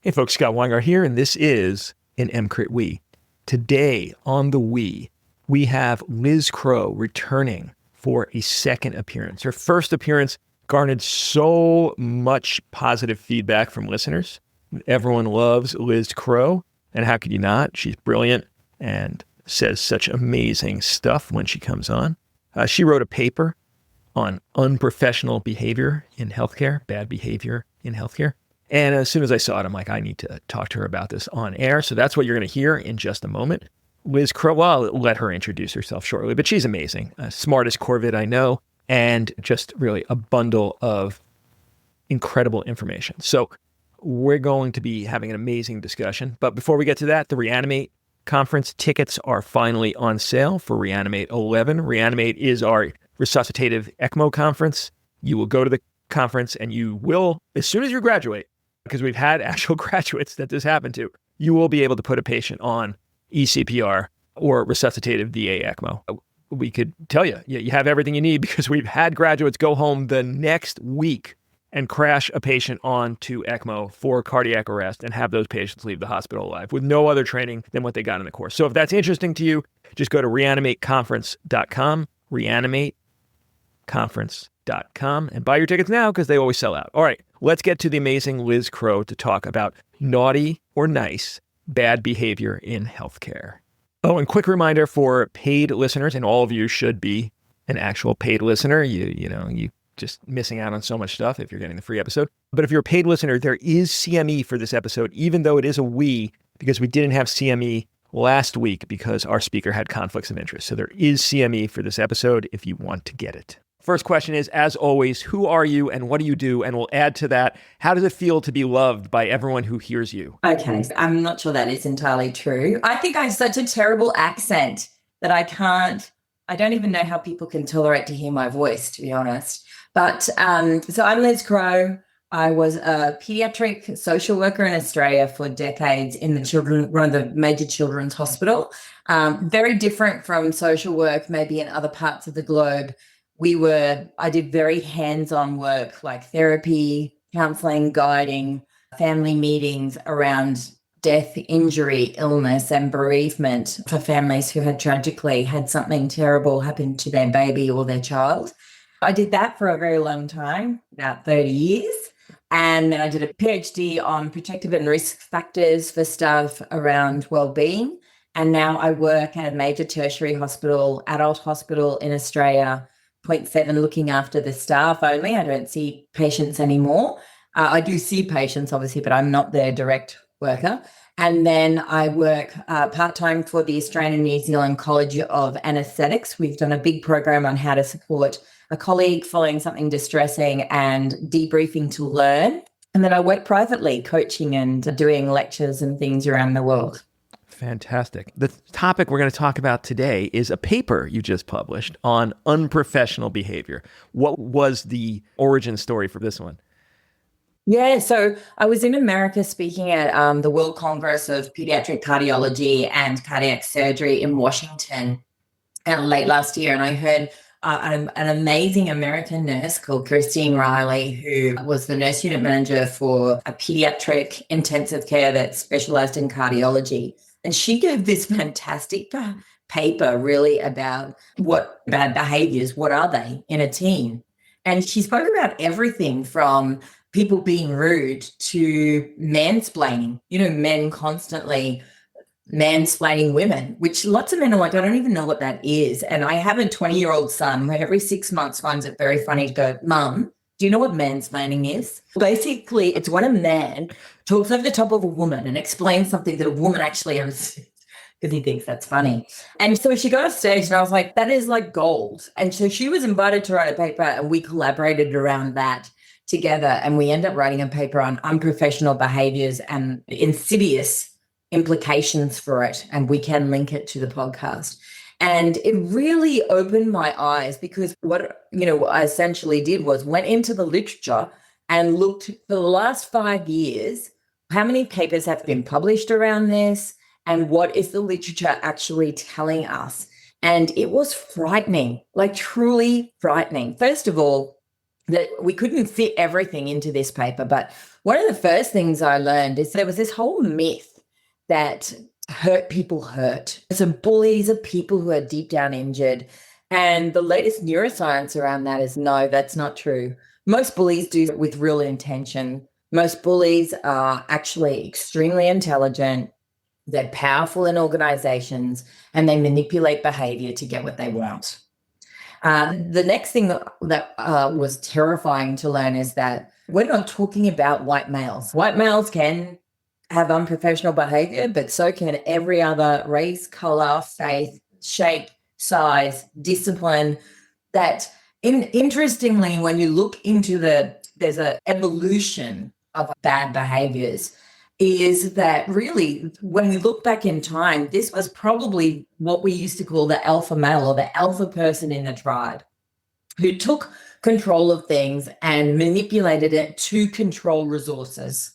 Hey folks, Scott Weingart here, and this is an EMCrit We. Today on the we have Liz Crowe returning for a second appearance. Her first appearance garnered so much positive feedback from listeners. Everyone loves Liz Crowe, and how could you not? She's brilliant and says such amazing stuff when she comes on. She wrote a paper on unprofessional behavior in healthcare, bad behavior in healthcare. And as soon as I saw it, I'm like, I need to talk to her about this on air. So that's what you're going to hear in just a moment. Liz Crowe, well, I'll let her introduce herself shortly, but she's amazing. Smartest Corvid I know, and just really a bundle of incredible information. So we're going to be having an amazing discussion. But before we get to that, the Reanimate conference tickets are finally on sale for Reanimate 11. Reanimate is our resuscitative ECMO conference. You will go to the conference and you will, as soon as you graduate, because we've had actual graduates that this happened to, you will be able to put a patient on eCPR or resuscitative VA ECMO. We could tell you, you have everything you need because we've had graduates go home the next week and crash a patient onto ECMO for cardiac arrest and have those patients leave the hospital alive with no other training than what they got in the course. So if that's interesting to you, just go to reanimateconference.com, reanimateconference.com, and buy your tickets now because they always sell out. All right, let's get to the amazing Liz Crowe to talk about naughty or nice bad behavior in healthcare. Oh, and quick reminder for paid listeners, and all of you should be an actual paid listener. You just missing out on so much stuff if you're getting the free episode. But if you're a paid listener, there is CME for this episode, even though it is a we, because we didn't have CME last week because our speaker had conflicts of interest. So there is CME for this episode if you want to get it. First question is, as always, who are you and what do you do? And we'll add to that, how does it feel to be loved by everyone who hears you? Okay, I'm not sure that is entirely true. I think I have such a terrible accent that I don't even know how people can tolerate to hear my voice, to be honest. But so I'm Liz Crowe. I was a pediatric social worker in Australia for decades in one of the major children's hospital. Very different from social work, maybe in other parts of the globe. I did very hands-on work like therapy, counseling, guiding, family meetings around death, injury, illness, and bereavement for families who had tragically had something terrible happen to their baby or their child. I did that for a very long time, about 30 years. And then I did a PhD on protective and risk factors for staff around wellbeing. And now I work at a major tertiary hospital, adult hospital in Australia, 0.7, looking after the staff only. I don't see patients anymore. I do see patients, obviously, but I'm not their direct worker. And then I work part-time for the Australian and New Zealand College of Anaesthetics. We've done a big program on how to support a colleague following something distressing and debriefing to learn. And then I work privately, coaching and doing lectures and things around the world. Fantastic. The topic we're going to talk about today is a paper you just published on unprofessional behavior. What was the origin story for this one? Yeah, so I was in America speaking at the World Congress of Pediatric Cardiology and Cardiac Surgery in Washington late last year, and I heard an amazing American nurse called Christine Riley, who was the nurse unit manager for a pediatric intensive care that specialized in cardiology. And she gave this fantastic paper really about what bad behaviors, what are they in a teen? And she spoke about everything from people being rude to mansplaining, men constantly mansplaining women, which lots of men are like, I don't even know what that is. And I have a 20-year-old son who every 6 months finds it very funny to go, Mum, do you know what mansplaining is? Basically, it's when a man talks over the top of a woman and explains something that a woman actually understands because he thinks that's funny. And so she got off stage and I was like, that is like gold. And so she was invited to write a paper and we collaborated around that together. And we ended up writing a paper on unprofessional behaviors and insidious implications for it. And we can link it to the podcast. And it really opened my eyes because what I essentially did was went into the literature and looked for the last 5 years, how many papers have been published around this and what is the literature actually telling us? And it was frightening, like truly frightening. First of all, that we couldn't fit everything into this paper, but One of the first things I learned is there was this whole myth that hurt people hurt. So bullies are people who are deep down injured. And the latest neuroscience around that is no, that's not true. Most bullies do it with real intention. Most bullies are actually extremely intelligent. They're powerful in organizations and they manipulate behavior to get what they want. The next thing that was terrifying to learn is that we're not talking about white males. White males can have unprofessional behavior, but so can every other race, color, faith, shape, size, discipline. That interestingly, when you look into there's an evolution of bad behaviors, is that really, when we look back in time, this was probably what we used to call the alpha male or the alpha person in the tribe who took control of things and manipulated it to control resources.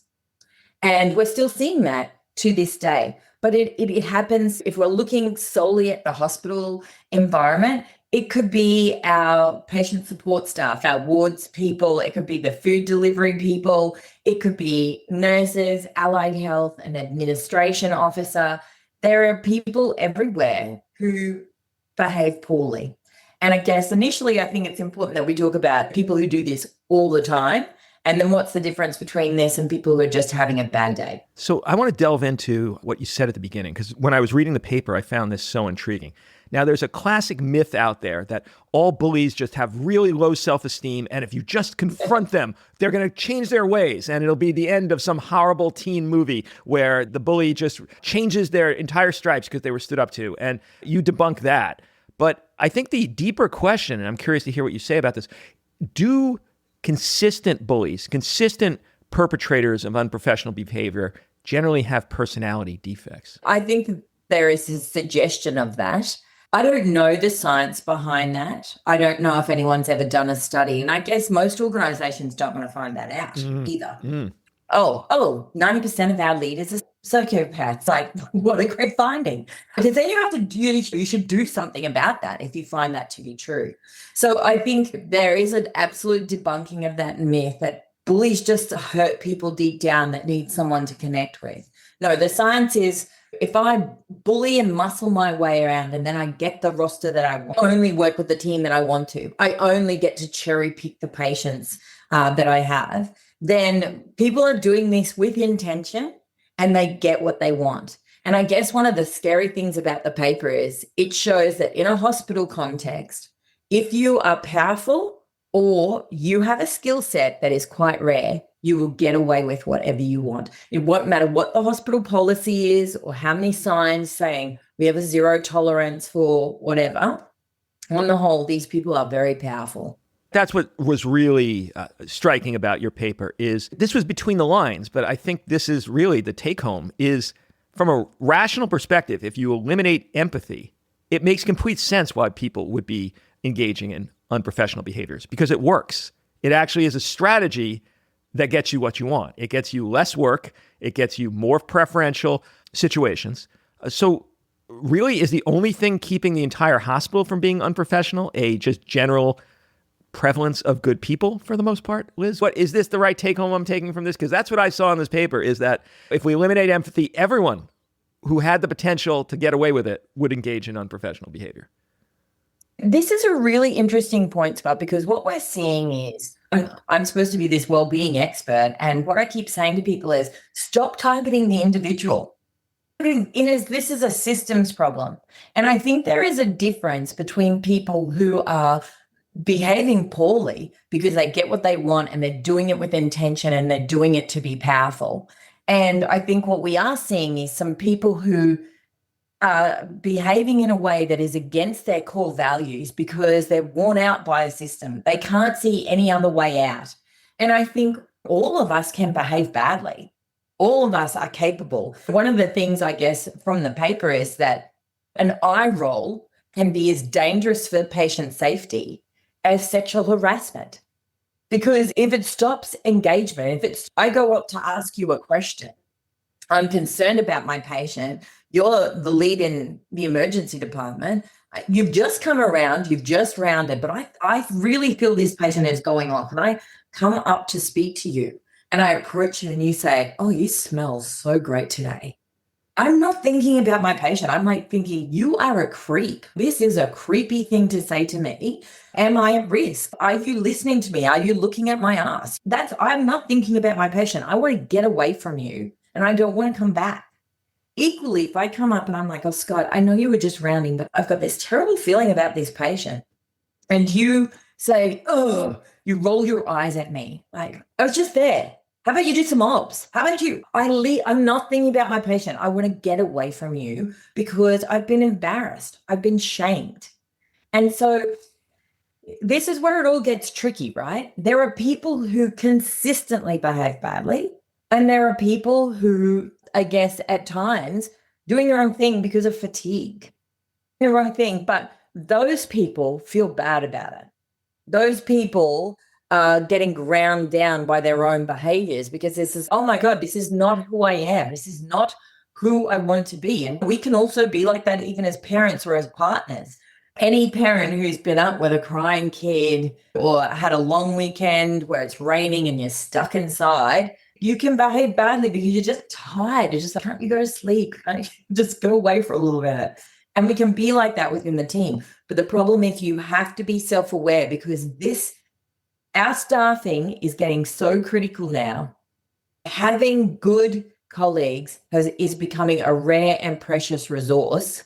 And we're still seeing that to this day. But it happens if we're looking solely at the hospital environment. It could be our patient support staff, our wards people. It could be the food delivery people. It could be nurses, allied health, an administration officer. There are people everywhere who behave poorly. And I guess initially, I think it's important that we talk about people who do this all the time. And then what's the difference between this and people who are just having a bad day? So I want to delve into what you said at the beginning, because when I was reading the paper, I found this so intriguing. Now, there's a classic myth out there that all bullies just have really low self-esteem, and if you just confront them, they're going to change their ways, and it'll be the end of some horrible teen movie where the bully just changes their entire stripes because they were stood up to, and you debunk that. But I think the deeper question, and I'm curious to hear what you say about this, do consistent bullies, consistent perpetrators of unprofessional behavior generally have personality defects? I think there is a suggestion of that. I don't know the science behind that. I don't know if anyone's ever done a study. And I guess most organizations don't want to find that out either. 90% of our leaders are psychopaths. Like, what a great finding. Because then you should do something about that if you find that to be true. So I think there is an absolute debunking of that myth that bullies just hurt people deep down that need someone to connect with. No, the science is if I bully and muscle my way around and then I get the roster that I want, only work with the team that I want to, I only get to cherry pick the patients that I have, then people are doing this with intention and they get what they want. And I guess one of the scary things about the paper is it shows that in a hospital context, if you are powerful or you have a skill set that is quite rare, you will get away with whatever you want. It won't matter what the hospital policy is or how many signs saying we have a zero tolerance for whatever. On the whole, these people are very powerful. That's what was really striking about your paper is this was between the lines, but I think this is really the take home is from a rational perspective, if you eliminate empathy, it makes complete sense why people would be engaging in unprofessional behaviors because it works. It actually is a strategy that gets you what you want. It gets you less work. It gets you more preferential situations. So really is the only thing keeping the entire hospital from being unprofessional a just general prevalence of good people for the most part, Liz? What is this the right take home I'm taking from this? Because that's what I saw in this paper is that if we eliminate empathy, everyone who had the potential to get away with it would engage in unprofessional behavior. This is a really interesting point, Scott, because what we're seeing is I'm supposed to be this well-being expert. And what I keep saying to people is stop targeting the individual. This is a systems problem. And I think there is a difference between people who are behaving poorly because they get what they want and they're doing it with intention and they're doing it to be powerful. And I think what we are seeing is some people who are behaving in a way that is against their core values because they're worn out by a system. They can't see any other way out. And I think all of us can behave badly. All of us are capable. One of the things, I guess, from the paper is that an eye roll can be as dangerous for patient safety as sexual harassment. Because if it stops engagement, I go up to ask you a question, I'm concerned about my patient, you're the lead in the emergency department, you've just come around, you've just rounded, but I really feel this patient is going on. Can I come up to speak to you? and I approach you and you say, "Oh, you smell so great today." I'm not thinking about my patient. I'm like thinking, you are a creep. This is a creepy thing to say to me. Am I at risk? Are you listening to me? Are you looking at my ass? I'm not thinking about my patient. I want to get away from you and I don't want to come back. Equally, if I come up and I'm like, "Oh, Scott, I know you were just rounding, but I've got this terrible feeling about this patient." And you say, "Oh," you roll your eyes at me. Like, "I was just there. How about you do some obs? How about you?" I'm not thinking about my patient. I want to get away from you because I've been embarrassed. I've been shamed. And so this is where it all gets tricky, right? There are people who consistently behave badly, and there are people who, I guess, at times doing their own thing because of fatigue, their own thing. But those people feel bad about it. Those people are getting ground down by their own behaviors because this is, "Oh my God, this is not who I am. This is not who I want to be." And we can also be like that even as parents or as partners. Any parent who's been up with a crying kid or had a long weekend where it's raining and you're stuck inside, you can behave badly because you're just tired. You're just like, "Can't you go to sleep? Can't you just go away for a little bit?" And we can be like that within the team. But the problem is you have to be self-aware because our staffing is getting so critical now. Having good colleagues is becoming a rare and precious resource.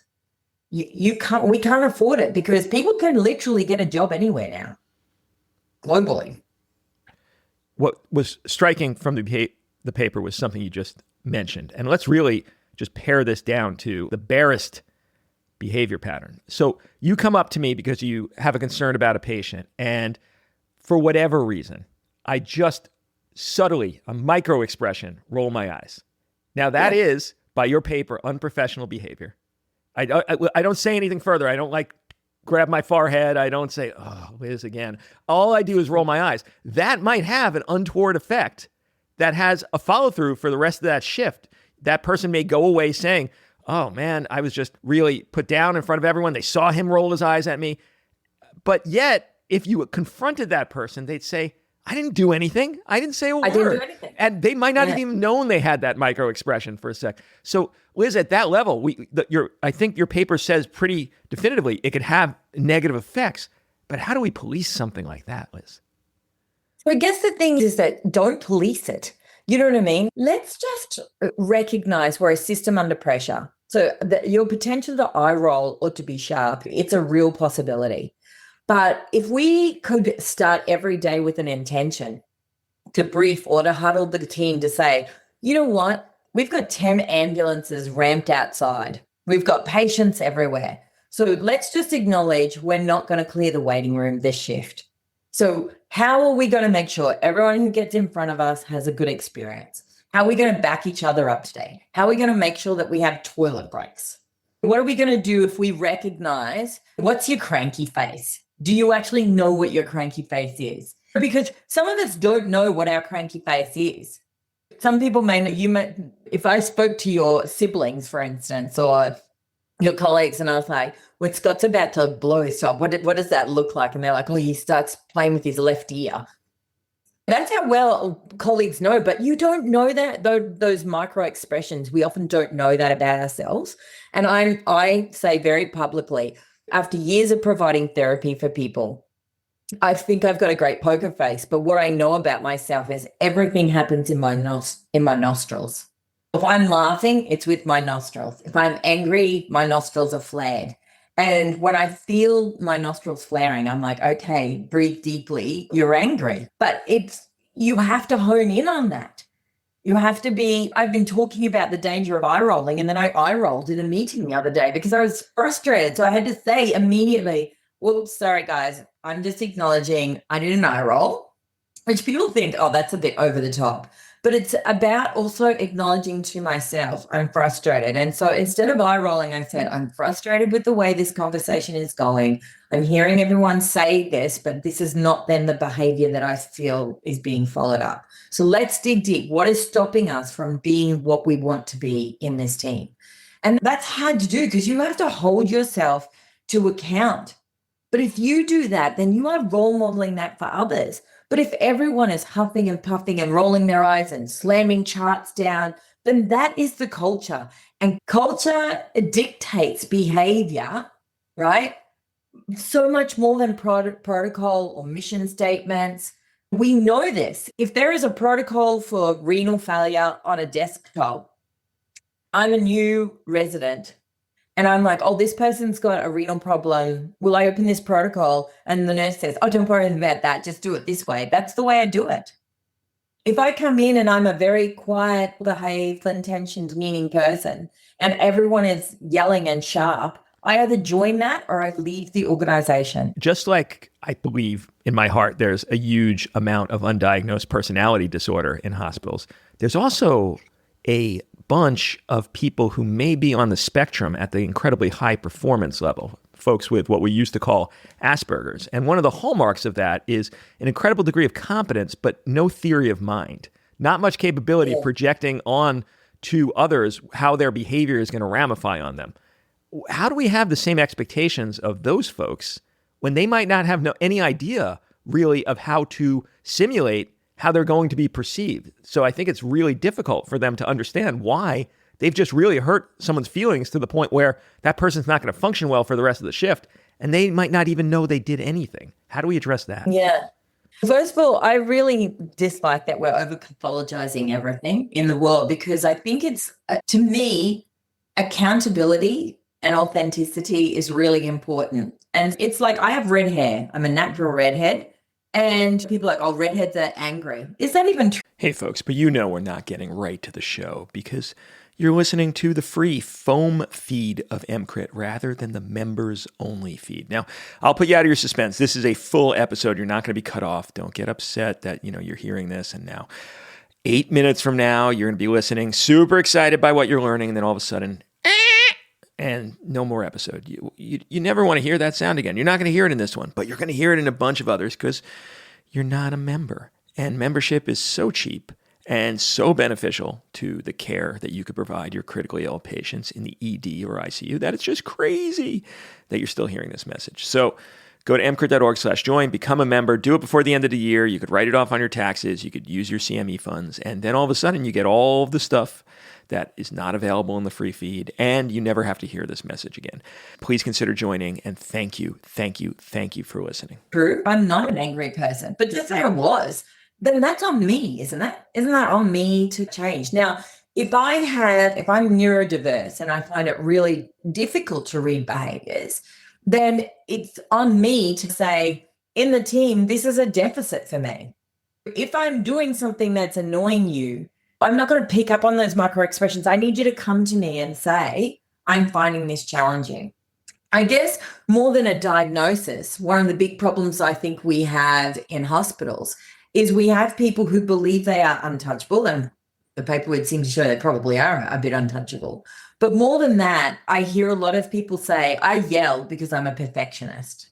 We can't afford it because people can literally get a job anywhere now, globally. What was striking from the paper was something you just mentioned. And let's really just pare this down to the barest behavior pattern. So you come up to me because you have a concern about a patient, and for whatever reason, I just subtly, a micro expression, roll my eyes. Now that is, by your paper, unprofessional behavior. I don't say anything further. I don't like grab my forehead. I don't say, "Oh, Liz again." All I do is roll my eyes. That might have an untoward effect that has a follow through for the rest of that shift. That person may go away saying, "Oh man, I was just really put down in front of everyone. They saw him roll his eyes at me." But yet, if you confronted that person, they'd say, "I didn't do anything. I didn't say a word." I didn't do anything. And they might not have even known they had that micro expression for a sec. So, Liz, at that level, I think your paper says pretty definitively it could have negative effects. But how do we police something like that, Liz? So I guess the thing is that don't police it. You know what I mean? Let's just recognize we're a system under pressure. So your potential to eye roll or to be sharp, it's a real possibility. But if we could start every day with an intention to brief or to huddle the team to say, "You know what? We've got 10 ambulances ramped outside. We've got patients everywhere. So let's just acknowledge we're not going to clear the waiting room this shift. So how are we going to make sure everyone who gets in front of us has a good experience? How are we going to back each other up today? How are we going to make sure that we have toilet breaks? What are we going to do if we recognize what's your cranky face? Do you actually know what your cranky face is? Because some of us don't know what our cranky face is. Some people may know, if I spoke to your siblings, for instance, or your colleagues, and I was like, "Well, Scott's about to blow his top. What does that look like?" And they're like, "Oh, he starts playing with his left ear." That's how well colleagues know, but you don't know that, those micro expressions. We often don't know that about ourselves. And I say very publicly, after years of providing therapy for people, I think I've got a great poker face, but what I know about myself is everything happens in my nostrils. If I'm laughing, it's with my nostrils. If I'm angry, my nostrils are flared. And when I feel my nostrils flaring, I'm like, "Okay, breathe deeply. You're angry." But you have to hone in on that. I've been talking about the danger of eye rolling, and then I eye rolled in a meeting the other day because I was frustrated. So I had to say immediately, "Well, sorry guys, I'm just acknowledging I did an eye roll," which people think, "Oh, that's a bit over the top." But it's about also acknowledging to myself, I'm frustrated. And so instead of eye rolling, I said, "I'm frustrated with the way this conversation is going. I'm hearing everyone say this, but this is not then the behavior that I feel is being followed up. So let's dig deep. What is stopping us from being what we want to be in this team?" And that's hard to do because you have to hold yourself to account. But if you do that, then you are role modeling that for others. But if everyone is huffing and puffing and rolling their eyes and slamming charts down, then that is the culture. And culture dictates behavior, right? So much more than protocol or mission statements. We know this. If there is a protocol for renal failure on a desktop, I'm a new resident and I'm like, oh, this person's got a renal problem. Will I open this protocol? And the nurse says, oh, don't worry about that. Just do it this way. That's the way I do it. If I come in and I'm a very quiet, behaved, intentioned, meaning person, and everyone is yelling and sharp, I either join that or I leave the organization. Just like I believe in my heart, there's a huge amount of undiagnosed personality disorder in hospitals. There's also a bunch of people who may be on the spectrum at the incredibly high performance level, folks with what we used to call Asperger's. And one of the hallmarks of that is an incredible degree of competence, but no theory of mind, not much capability of projecting on to others how their behavior is going to ramify on them. How do we have the same expectations of those folks when they might not have any idea really of how to simulate how they're going to be perceived? So I think it's really difficult for them to understand why they've just really hurt someone's feelings to the point where that person's not going to function well for the rest of the shift, and they might not even know they did anything. How do we address that? Yeah. First of all, I really dislike that we're over-pathologizing everything in the world, because I think it's, to me, accountability and authenticity is really important. And it's like, I have red hair. I'm a natural redhead. And people are like, oh, redheads are angry. Is that even true? Hey, folks, but you know we're not getting right to the show because you're listening to the free foam feed of EMCrit rather than the members-only feed. Now, I'll put you out of your suspense. This is a full episode. You're not going to be cut off. Don't get upset that, you're hearing this and now 8 minutes from now, you're going to be listening, super excited by what you're learning, and then all of a sudden, and no more episode. You never want to hear that sound again. You're not going to hear it in this one, but you're going to hear it in a bunch of others because you're not a member. And membership is so cheap and so beneficial to the care that you could provide your critically ill patients in the ED or ICU that it's just crazy that you're still hearing this message. So go to emcrit.org/join, become a member, do it before the end of the year. You could write it off on your taxes. You could use your CME funds. And then all of a sudden you get all of the stuff that is not available in the free feed, and you never have to hear this message again. Please consider joining, and thank you for listening. True. I'm not an angry person, but just say I was, then that's on me, isn't that? Isn't that on me to change? Now, if I'm neurodiverse and I find it really difficult to read behaviors, then it's on me to say, in the team, this is a deficit for me. If I'm doing something that's annoying you, I'm not going to pick up on those micro expressions. I need you to come to me and say, I'm finding this challenging. I guess more than a diagnosis, one of the big problems I think we have in hospitals is we have people who believe they are untouchable, and the paper would seem to show they probably are a bit untouchable. But more than that, I hear a lot of people say, I yell because I'm a perfectionist.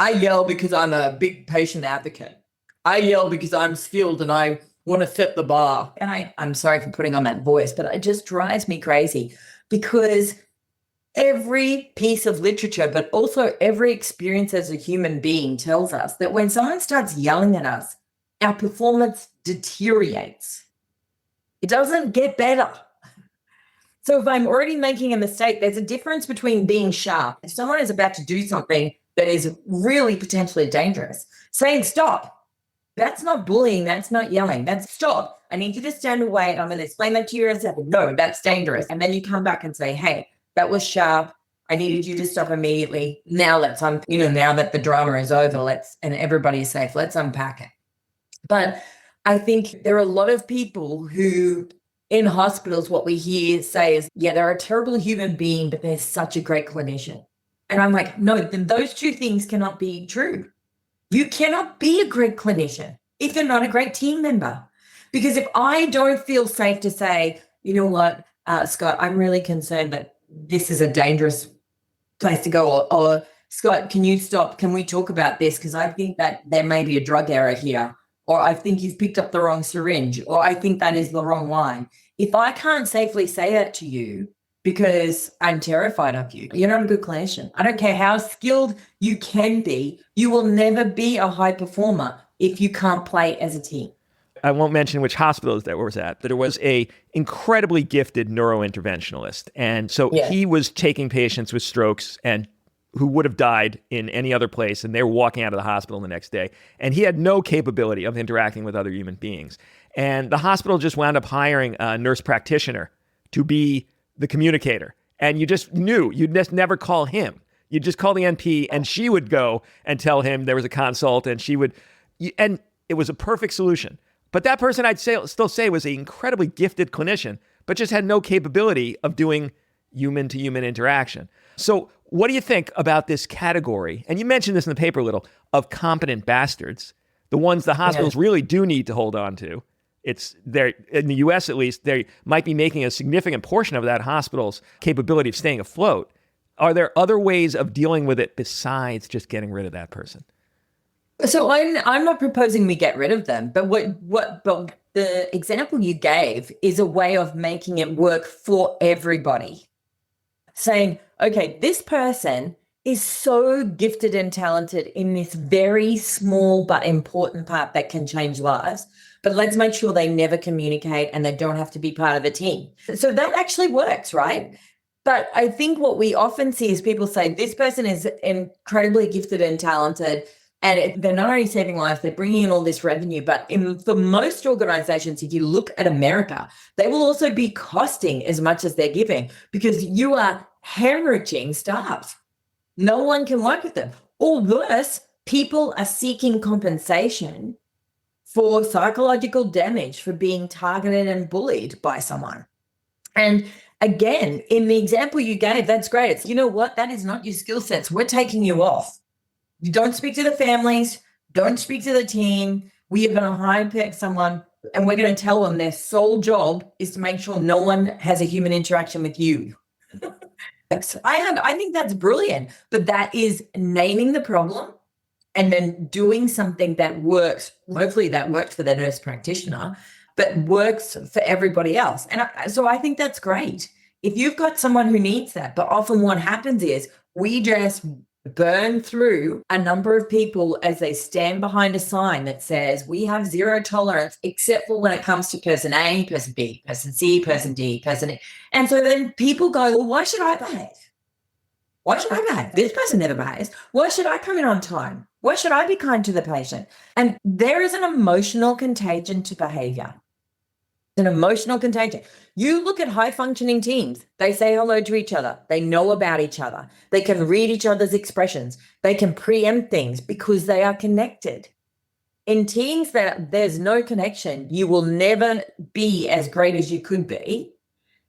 I yell because I'm a big patient advocate. I yell because I'm skilled and I want to set the bar. And I'm sorry for putting on that voice, but it just drives me crazy because every piece of literature, but also every experience as a human being tells us that when someone starts yelling at us, our performance deteriorates. It doesn't get better. So if I'm already making a mistake, there's a difference between being sharp. If someone is about to do something that is really potentially dangerous, saying stop. That's not bullying. That's not yelling. That's stop. I need you to stand away. I'm going to explain that to you. No, that's dangerous. And then you come back and say, hey, that was sharp. I needed you to stop immediately. Now now that the drama is over, and everybody's safe, let's unpack it. But I think there are a lot of people who in hospitals, what we hear say is, yeah, they're a terrible human being, but they're such a great clinician. And I'm like, no, then those two things cannot be true. You cannot be a great clinician if you're not a great team member. Because if I don't feel safe to say, you know what, Scott, I'm really concerned that this is a dangerous place to go. Or Scott, can you stop? Can we talk about this? Because I think that there may be a drug error here. Or I think you've picked up the wrong syringe. Or I think that is the wrong line. If I can't safely say that to you, because I'm terrified of you, you're not a good clinician. I don't care how skilled you can be. You will never be a high performer if you can't play as a team. I won't mention which hospital that was at, but there was a incredibly gifted neurointerventionalist. And so he was taking patients with strokes and who would have died in any other place, and they were walking out of the hospital the next day. And he had no capability of interacting with other human beings. And the hospital just wound up hiring a nurse practitioner to be the communicator. And you just knew, you'd just never call him. You'd just call the NP, and she would go and tell him there was a consult, and and it was a perfect solution. But that person, still say was an incredibly gifted clinician, but just had no capability of doing human-to-human interaction. So what do you think about this category? And you mentioned this in the paper a little, of competent bastards, the ones the hospitals really do need to hold on to. It's there in the US, at least, they might be making a significant portion of that hospital's capability of staying afloat. Are there other ways of dealing with it besides just getting rid of that person? So I'm not proposing we get rid of them, but but the example you gave is a way of making it work for everybody. Saying, okay, this person is so gifted and talented in this very small but important part that can change lives, but let's make sure they never communicate and they don't have to be part of a team. So that actually works, right? But I think what we often see is people say, this person is incredibly gifted and talented, and they're not only saving lives, they're bringing in all this revenue. But for most organizations, if you look at America, they will also be costing as much as they're giving, because you are hemorrhaging staff. No one can work with them. Or worse, people are seeking compensation for psychological damage for being targeted and bullied by someone. And again, in the example you gave, that's great. It's, you know what? That is not your skill sets. We're taking you off. You don't speak to the families. Don't speak to the team. We are going to hire someone, and we're going to tell them their sole job is to make sure no one has a human interaction with you. I think that's brilliant, but that is naming the problem and then doing something that works. Hopefully that works for the nurse practitioner, but works for everybody else. And so I think that's great. If you've got someone who needs that, but often what happens is we just burn through a number of people as they stand behind a sign that says we have zero tolerance, except for when it comes to person A, person B, person C, person D, person E. And so then people go, well, why should I behave? Why should I behave? This person never behaves. Why should I come in on time? Why should I be kind to the patient? And there is an emotional contagion to behavior. An emotional contagion. You look at high-functioning teams. They say hello to each other. They know about each other. They can read each other's expressions. They can preempt things because they are connected. In teams that there's no connection, you will never be as great as you could be.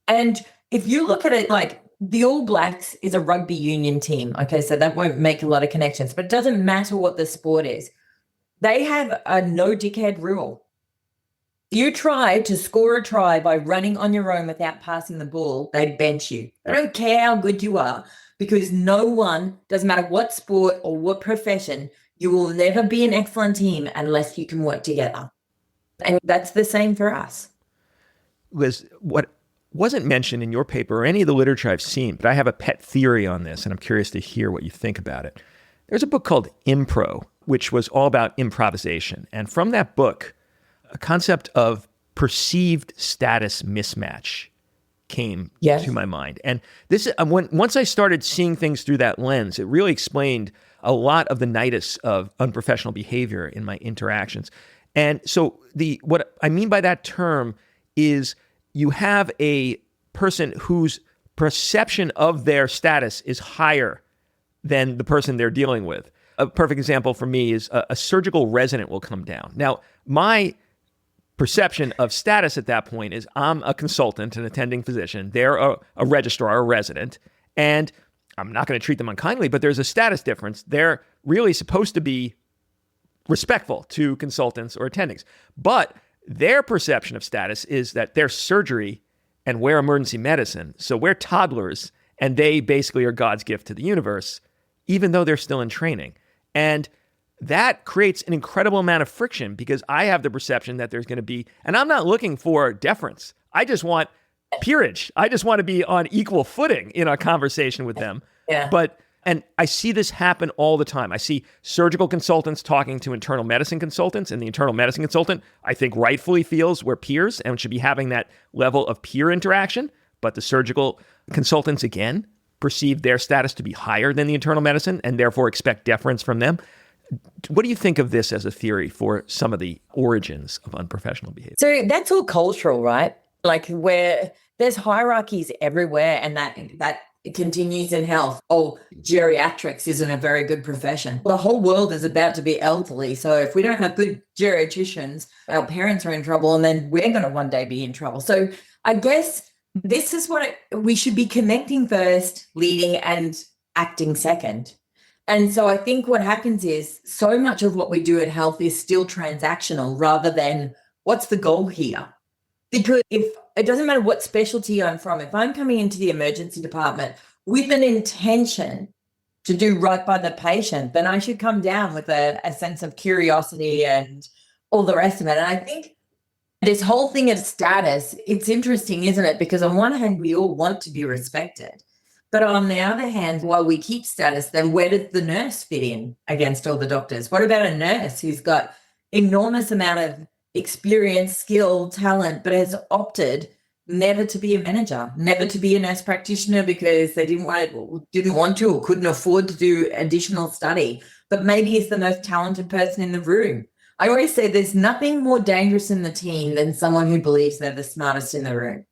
And if you look at it like the All Blacks is a rugby union team, okay, so that won't make a lot of connections, but it doesn't matter what the sport is. They have a no dickhead rule. You try to score a try by running on your own without passing the ball, they bench you. They don't care how good you are, because no one, doesn't matter what sport or what profession, you will never be an excellent team unless you can work together. And that's the same for us. Liz, what wasn't mentioned in your paper or any of the literature I've seen, but I have a pet theory on this, and I'm curious to hear what you think about it. There's a book called Impro, which was all about improvisation. And from that book, a concept of perceived status mismatch came to my mind. And this, once I started seeing things through that lens, it really explained a lot of the nidus of unprofessional behavior in my interactions. And so what I mean by that term is you have a person whose perception of their status is higher than the person they're dealing with. A perfect example for me is a surgical resident will come down. Now, my perception of status at that point is I'm a consultant, an attending physician. They're a registrar, a resident, and I'm not going to treat them unkindly, but there's a status difference. They're really supposed to be respectful to consultants or attendings. But their perception of status is that they're surgery and we're emergency medicine. So we're toddlers, and they basically are God's gift to the universe, even though they're still in training. And that creates an incredible amount of friction, because I have the perception that there's going to be, and I'm not looking for deference. I just want peerage. I just want to be on equal footing in a conversation with them. Yeah. But And I see this happen all the time. I see surgical consultants talking to internal medicine consultants, and the internal medicine consultant, I think, rightfully feels we're peers and should be having that level of peer interaction. But the surgical consultants, again, perceive their status to be higher than the internal medicine and therefore expect deference from them. What do you think of this as a theory for some of the origins of unprofessional behavior? So that's all cultural, right? Like where there's hierarchies everywhere, and that continues in health. Oh, geriatrics isn't a very good profession. The whole world is about to be elderly. So if we don't have good geriatricians, our parents are in trouble, and then we're going to one day be in trouble. So I guess this is what we should be connecting first, leading, and acting second. And so I think what happens is so much of what we do at health is still transactional rather than what's the goal here? Because if it doesn't matter what specialty I'm from, if I'm coming into the emergency department with an intention to do right by the patient, then I should come down with a sense of curiosity and all the rest of it. And I think this whole thing of status, it's interesting, isn't it? Because on one hand, we all want to be respected. But on the other hand, while we keep status, then where did the nurse fit in against all the doctors? What about a nurse who's got enormous amount of experience, skill, talent, but has opted never to be a manager, never to be a nurse practitioner because they didn't want to or couldn't afford to do additional study, but maybe is the most talented person in the room. I always say there's nothing more dangerous in the team than someone who believes they're the smartest in the room.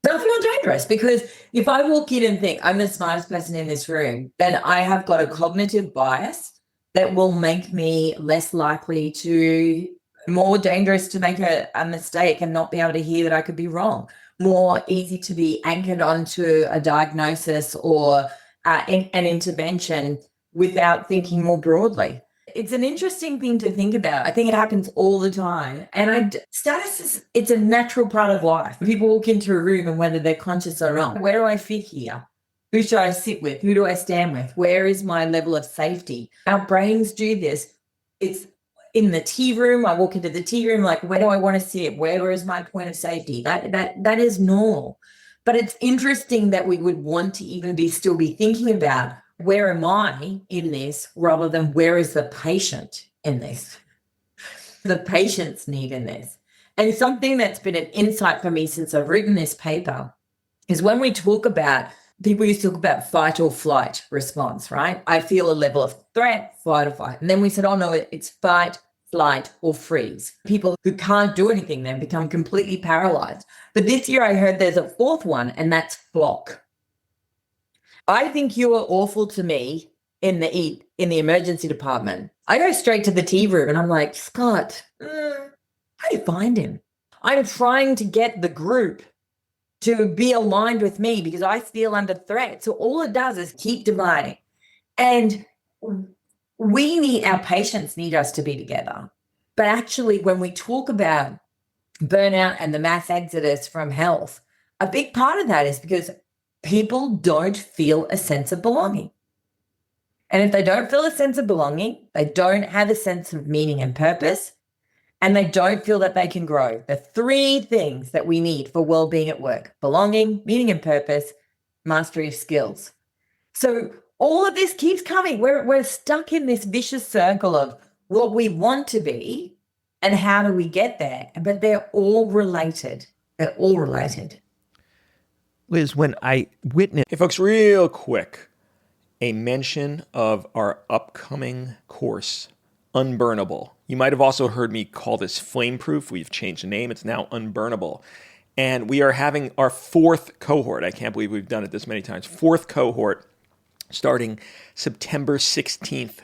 Nothing more dangerous, because if I walk in and think I'm the smartest person in this room, then I have got a cognitive bias that will make me less likely to, more dangerous to make a mistake and not be able to hear that I could be wrong, more easy to be anchored onto a diagnosis or an intervention without thinking more broadly. It's an interesting thing to think about. I think it happens all the time. And status it's a natural part of life. People walk into a room and whether they're conscious or not, where do I fit here? Who should I sit with? Who do I stand with? Where is my level of safety? Our brains do this. It's in the tea room. I walk into the tea room, like, where do I want to sit? Where is my point of safety? That is normal. But it's interesting that we would want to even still be thinking about, where am I in this, rather than where is the patient in this, the patient's need in this. And something that's been an insight for me since I've written this paper is when we talk about, people used to talk about fight or flight response, right? I feel a level of threat, fight or flight. And then we said, oh no, it's fight, flight, or freeze. People who can't do anything then become completely paralyzed. But this year I heard there's a fourth one, and that's flock. I think you are awful to me in the emergency department. I go straight to the tea room and I'm like, Scott, how do you find him? I'm trying to get the group to be aligned with me because I feel under threat. So all it does is keep dividing. And our patients need us to be together. But actually, when we talk about burnout and the mass exodus from health, a big part of that is because people don't feel a sense of belonging. And if they don't feel a sense of belonging, they don't have a sense of meaning and purpose, and they don't feel that they can grow. The three things that we need for well-being at work: belonging, meaning and purpose, mastery of skills. So all of this keeps coming. We're stuck in this vicious circle of what we want to be and how do we get there? But they're all related. They're all related. Liz, when I witnessed... Hey, folks, real quick, a mention of our upcoming course, Unburnable. You might have also heard me call this Flameproof. We've changed the name. It's now Unburnable. And we are having our fourth cohort. I can't believe we've done it this many times. Fourth cohort starting September 16th,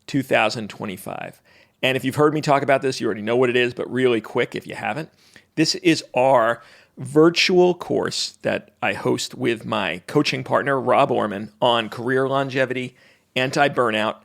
2025. And if you've heard me talk about this, you already know what it is, but really quick, if you haven't, this is our virtual course that I host with my coaching partner, Rob Orman, on career longevity, anti-burnout,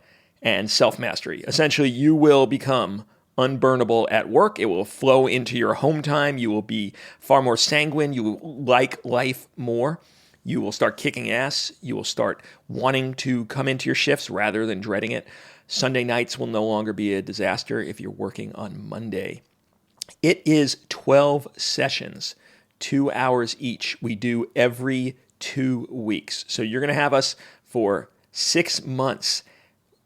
and self-mastery. Essentially, you will become unburnable at work. It will flow into your home time. You will be far more sanguine. You will like life more. You will start kicking ass. You will start wanting to come into your shifts rather than dreading it. Sunday nights will no longer be a disaster if you're working on Monday. It is 12 sessions, 2 hours each. We do every 2 weeks. So you're going to have us for 6 months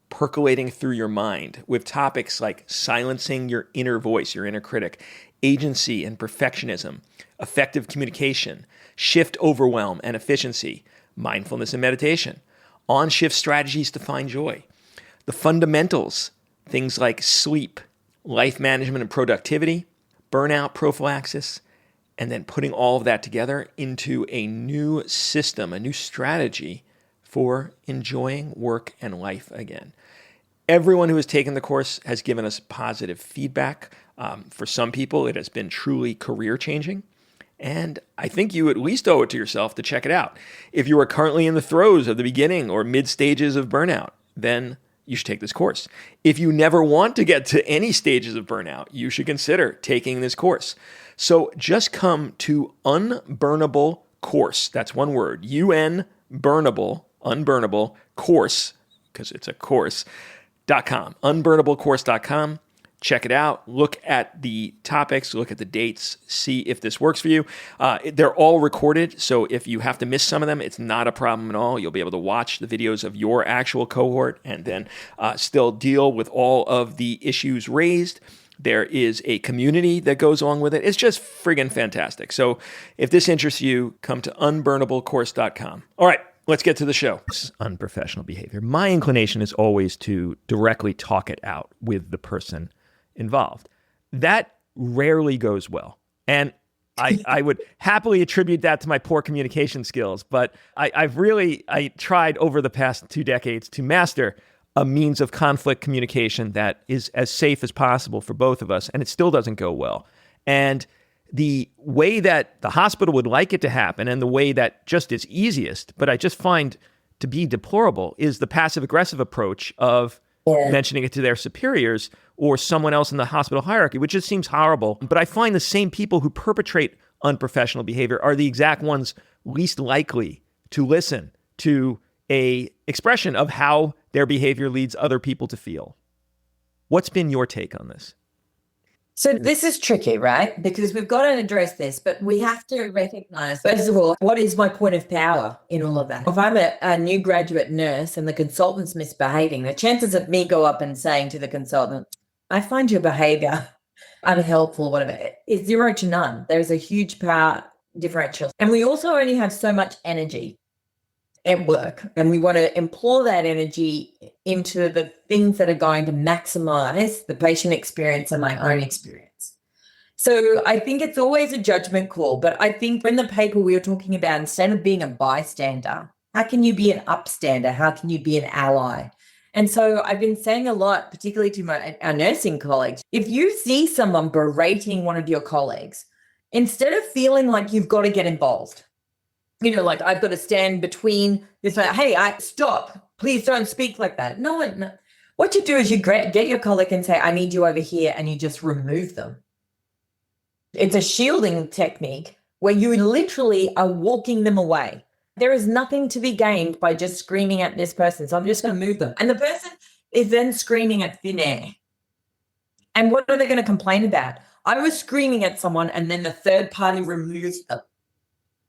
percolating through your mind with topics like silencing your inner voice, your inner critic, agency and perfectionism, effective communication, shift overwhelm and efficiency, mindfulness and meditation, on-shift strategies to find joy, the fundamentals, things like sleep, life management and productivity, burnout prophylaxis, and then putting all of that together into a new system, a new strategy for enjoying work and life again. Everyone who has taken the course has given us positive feedback. For some people, it has been truly career-changing. And I think you at least owe it to yourself to check it out. If you are currently in the throes of the beginning or mid stages of burnout, then you should take this course. If you never want to get to any stages of burnout, you should consider taking this course. So just come to Unburnable Course. That's one word. Unburnable course, because it's a course.com. Unburnablecourse.com. Check it out. Look at the topics, look at the dates, see if this works for you. They're all recorded, so if you have to miss some of them, it's not a problem at all. You'll be able to watch the videos of your actual cohort and then still deal with all of the issues raised. There is a community that goes along with it. It's just friggin' fantastic. So if this interests you, come to unburnablecourse.com. All right, let's get to the show. This is unprofessional behavior. My inclination is always to directly talk it out with the person involved. That rarely goes well. And I would happily attribute that to my poor communication skills, but I tried over the past 2 decades to master a means of conflict communication that is as safe as possible for both of us, and it still doesn't go well. And the way that the hospital would like it to happen and the way that just is easiest, but I just find to be deplorable, is the passive-aggressive approach of mentioning it to their superiors or someone else in the hospital hierarchy, which just seems horrible. But I find the same people who perpetrate unprofessional behavior are the exact ones least likely to listen to a expression of how their behavior leads other people to feel. What's been your take on this? So this is tricky, right? Because we've got to address this, but we have to recognize, first of all, what is my point of power in all of that? If I'm a new graduate nurse and the consultant's misbehaving, the chances of me go up and saying to the consultant, I find your behavior unhelpful, whatever, is 0 to none. There's a huge power differential. And we also only have so much energy at work, and we want to employ that energy into the things that are going to maximize the patient experience and my own experience. So I think it's always a judgment call, but I think in the paper we were talking about, instead of being a bystander, how can you be an upstander? How can you be an ally? And so I've been saying a lot, particularly to our nursing colleagues, if you see someone berating one of your colleagues, instead of feeling like you've got to get involved, like I've got to stand between this, hey, stop, please don't speak like that. No. What you do is you get your colleague and say, I need you over here, and you just remove them. It's a shielding technique where you literally are walking them away. There is nothing to be gained by just screaming at this person, so I'm just going to move them. And the person is then screaming at thin air. And what are they going to complain about? I was screaming at someone and then the third party removes them.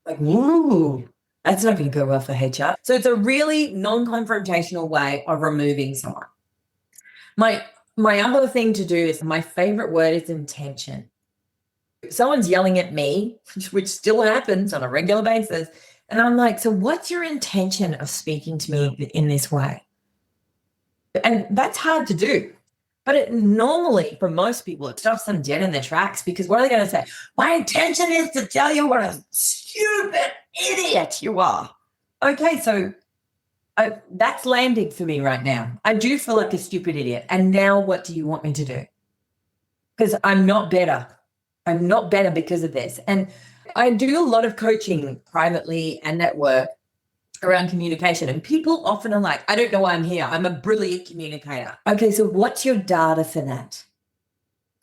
Like, ooh, that's not going to go well for HR. So it's a really non-confrontational way of removing someone. My other thing to do is, my favorite word is intention. If someone's yelling at me, which still happens on a regular basis, and I'm like, so what's your intention of speaking to me in this way? And that's hard to do. But it normally, for most people, it stops them dead in their tracks, because what are they going to say? My intention is to tell you what a stupid idiot you are. Okay, so that's landing for me right now. I do feel like a stupid idiot. And now what do you want me to do? Because I'm not better. I'm not better because of this. And I do a lot of coaching privately and at work around communication, and people often are like, I don't know why I'm here. I'm a brilliant communicator. Okay, so what's your data for that?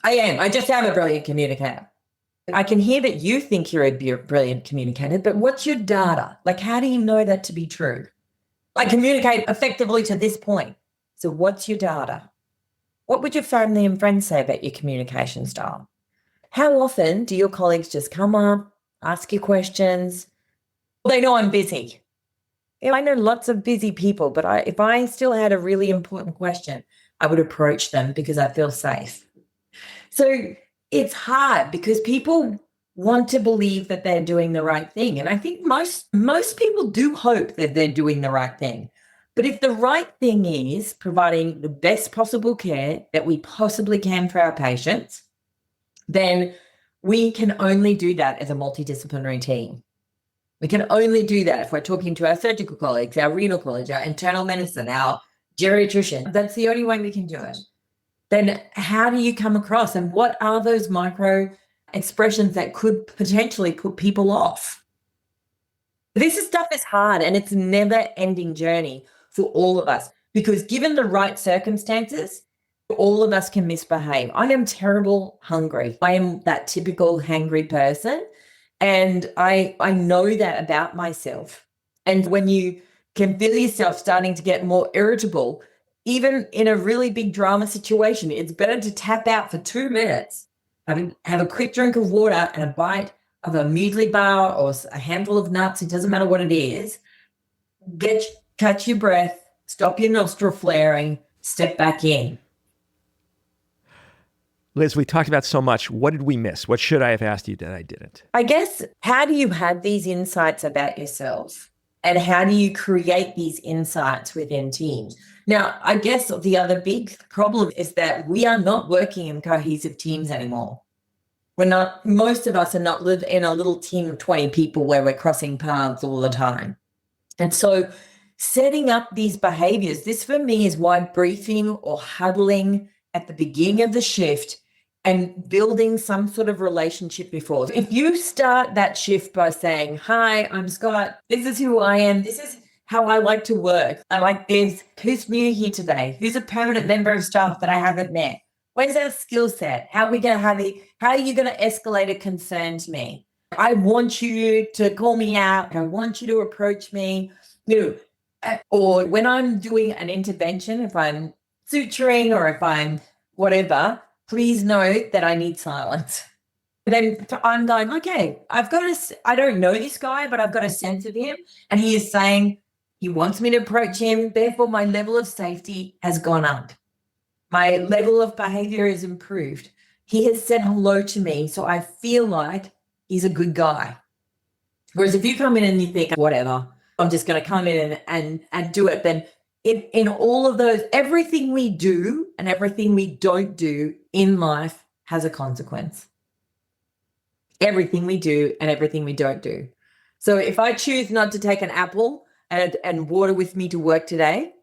I just am a brilliant communicator. I can hear that you think you're a brilliant communicator, but what's your data? Like, how do you know that to be true? I communicate effectively to this point. So what's your data? What would your family and friends say about your communication style? How often do your colleagues just come up, ask you questions? They know I'm busy. I know lots of busy people, but if I still had a really important question, I would approach them because I feel safe. So it's hard because people want to believe that they're doing the right thing. And I think most people do hope that they're doing the right thing. But if the right thing is providing the best possible care that we possibly can for our patients, then we can only do that as a multidisciplinary team. We can only do that if we're talking to our surgical colleagues, our renal colleagues, our internal medicine, our geriatrician. That's the only way we can do it. Then how do you come across, and what are those micro expressions that could potentially put people off? This stuff is hard, and it's a never-ending journey for all of us, because given the right circumstances, all of us can misbehave. I am terrible hungry. I am that typical hangry person, and I know that about myself. And when you can feel yourself starting to get more irritable, even in a really big drama situation, it's better to tap out for 2 minutes, have a quick drink of water and a bite of a muesli bar or a handful of nuts. It doesn't matter what it is. Catch your breath, stop your nostril flaring, step back in. Liz, we talked about so much. What did we miss? What should I have asked you that I didn't? I guess, how do you have these insights about yourself? And how do you create these insights within teams? Now, I guess the other big problem is that we are not working in cohesive teams anymore. Most of us are not live in a little team of 20 people where we're crossing paths all the time. And so setting up these behaviors, this for me is why briefing or huddling at the beginning of the shift and building some sort of relationship before. If you start that shift by saying, "Hi, I'm Scott. This is who I am. This is how I like to work. I like this. Who's new here today? Who's a permanent member of staff that I haven't met? Where's our skill set? How are you going to escalate a concern to me? I want you to call me out. I want you to approach me." Or when I'm doing an intervention, if I'm suturing or if I'm whatever, please note that I need silence. Then I'm going, okay, I don't know this guy, but I've got a sense of him. And he is saying he wants me to approach him. Therefore, my level of safety has gone up. My level of behavior is improved. He has said hello to me, so I feel like he's a good guy. Whereas if you come in and you think, whatever, I'm just going to come in and do it, then in all of those, everything we do and everything we don't do in life has a consequence. Everything we do and everything we don't do. So if I choose not to take an apple and water with me to work today,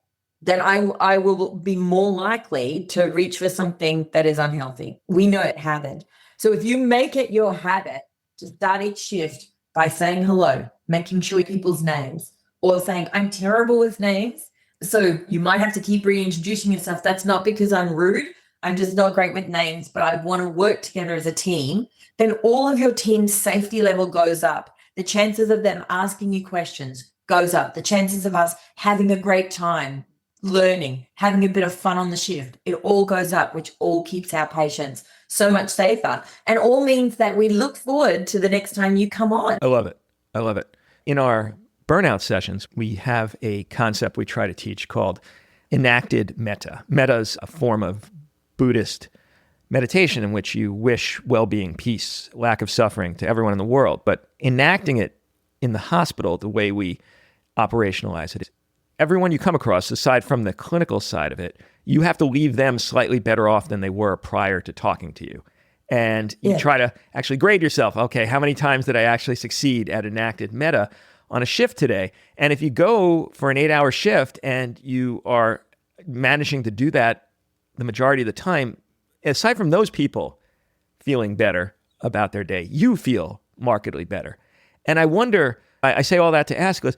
then I will be more likely to reach for something that is unhealthy. We know it habit. So if you make it your habit to start each shift by saying hello, making sure people's names, or saying, "I'm terrible with names, so you might have to keep reintroducing yourself. That's not because I'm rude. I'm just not great with names, but I want to work together as a team." Then all of your team's safety level goes up. The chances of them asking you questions goes up. The chances of us having a great time, learning, having a bit of fun on the shift, it all goes up, which all keeps our patients so much safer, and all means that we look forward to the next time you come on. I love it. I love it. In our burnout sessions, we have a concept we try to teach called enacted metta. Metta is a form of Buddhist meditation in which you wish well-being, peace, lack of suffering to everyone in the world. But enacting it in the hospital, the way we operationalize it, everyone you come across, aside from the clinical side of it, you have to leave them slightly better off than they were prior to talking to you. And you try to actually grade yourself. Okay, how many times did I actually succeed at enacted metta on a shift today? And if you go for an 8-hour shift and you are managing to do that the majority of the time, aside from those people feeling better about their day, you feel markedly better. And I wonder, I say all that to ask, because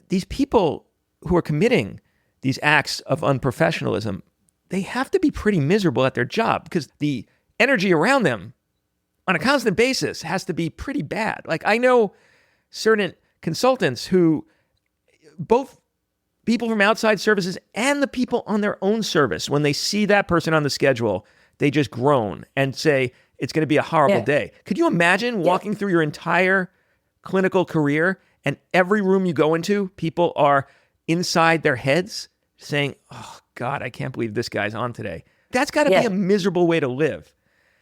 these people who are committing these acts of unprofessionalism, they have to be pretty miserable at their job because the energy around them on a constant basis has to be pretty bad. Like, I know certain consultants who, both people from outside services and the people on their own service, when they see that person on the schedule, they just groan and say, it's going to be a horrible day. Could you imagine walking through your entire clinical career, and every room you go into, people are inside their heads saying, oh, God, I can't believe this guy's on today. That's got to be a miserable way to live.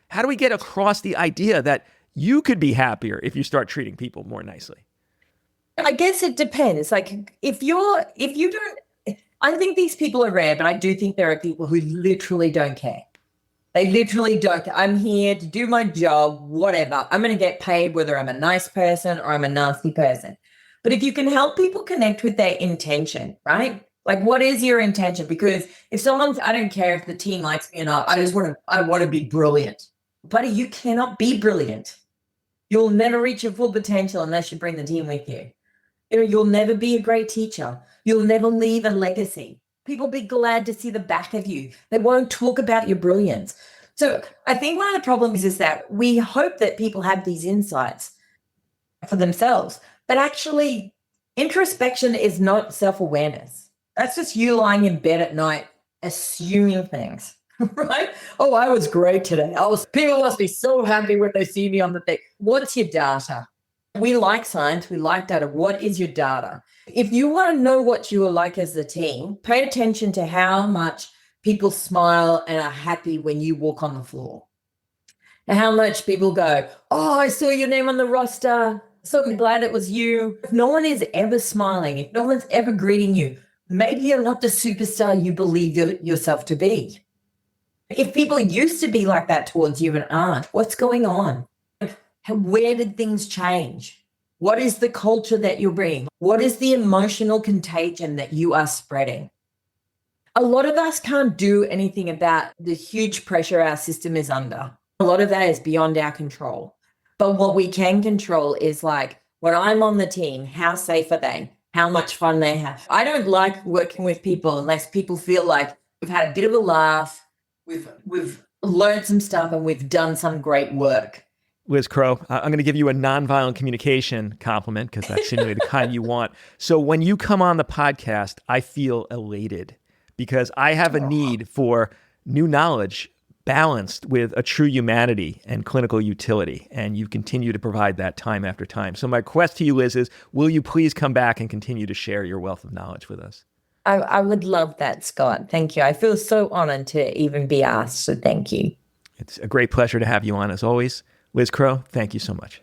How do we get across the idea that you could be happier if you start treating people more nicely? I guess it depends. Like if you don't, I think these people are rare, but I do think there are people who literally don't care. They literally don't. I'm here to do my job, whatever. I'm going to get paid whether I'm a nice person or I'm a nasty person. But if you can help people connect with their intention, right? Like, what is your intention? Because if someone's, I don't care if the team likes me or not, I want to be brilliant. Buddy, you cannot be brilliant. You'll never reach your full potential unless you bring the team with you. You'll never be a great teacher. You'll never leave a legacy. People be glad to see the back of you. They won't talk about your brilliance. So I think one of the problems is that we hope that people have these insights for themselves, but actually introspection is not self-awareness. That's just you lying in bed at night, assuming things, right? Oh, I was great today. People must be so happy when they see me on the thing. What's your data? We like science. We like data. What is your data? If you want to know what you are like as a team, pay attention to how much people smile and are happy when you walk on the floor. And how much people go, oh, I saw your name on the roster. So glad it was you. If no one is ever smiling, if no one's ever greeting you, maybe you're not the superstar you believe yourself to be. If people used to be like that towards you and aren't, what's going on? Where did things change? What is the culture that you're bringing? What is the emotional contagion that you are spreading? A lot of us can't do anything about the huge pressure our system is under. A lot of that is beyond our control. But what we can control is like, when I'm on the team, how safe are they? How much fun they have? I don't like working with people unless people feel like we've had a bit of a laugh, we've learned some stuff, and we've done some great work. Liz Crowe, I'm going to give you a nonviolent communication compliment because that's seemingly the kind you want. So when you come on the podcast, I feel elated because I have a need for new knowledge balanced with a true humanity and clinical utility. And you continue to provide that time after time. So my request to you, Liz, is will you please come back and continue to share your wealth of knowledge with us? I would love that, Scott. Thank you. I feel so honored to even be asked. So thank you. It's a great pleasure to have you on as always. Liz Crowe, thank you so much.